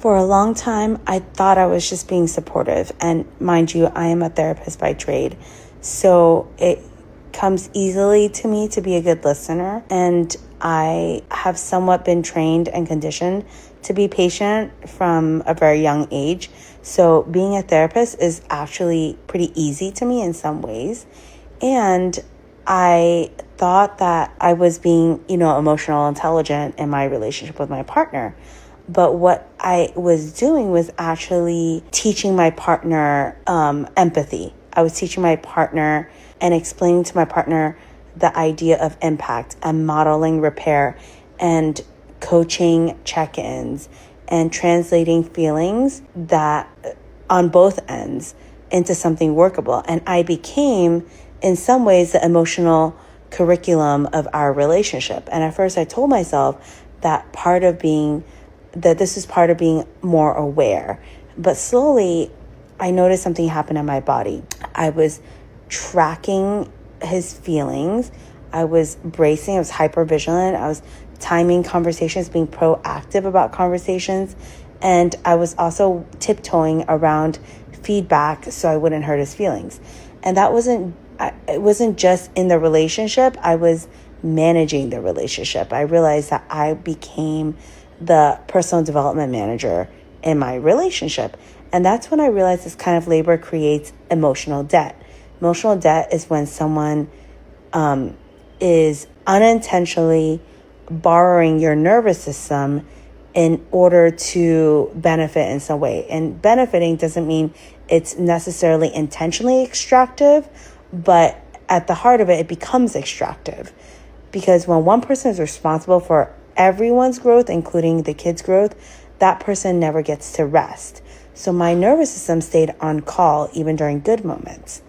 For a long time, I thought I was just being supportive. And mind you, I am a therapist by trade. So it comes easily to me to be a good listener. And I have somewhat been trained and conditioned to be patient from a very young age. So being a therapist is actually pretty easy to me in some ways. And I thought that I was being, emotional intelligent in my relationship with my partner. But what I was doing was actually teaching my partner empathy. I was teaching my partner and explaining to my partner the idea of impact and modeling repair and coaching check-ins and translating feelings that on both ends into something workable. And I became, in some ways, the emotional curriculum of our relationship. And at first I told myself that this is part of being more aware. But slowly, I noticed something happen in my body. I was tracking his feelings. I was bracing. I was hypervigilant. I was timing conversations, being proactive about conversations. And I was also tiptoeing around feedback so I wouldn't hurt his feelings. And it wasn't just in the relationship. I was managing the relationship. I realized that I became the personal development manager in my relationship. And that's when I realized this kind of labor creates emotional debt. Emotional debt is when someone is unintentionally borrowing your nervous system in order to benefit in some way. And benefiting doesn't mean it's necessarily intentionally extractive, but at the heart of it, it becomes extractive. Because when one person is responsible for everyone's growth, including the kids' growth, that person never gets to rest. So my nervous system stayed on call even during good moments.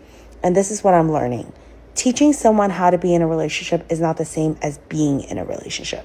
And this is what I'm learning. Teaching someone how to be in a relationship is not the same as being in a relationship.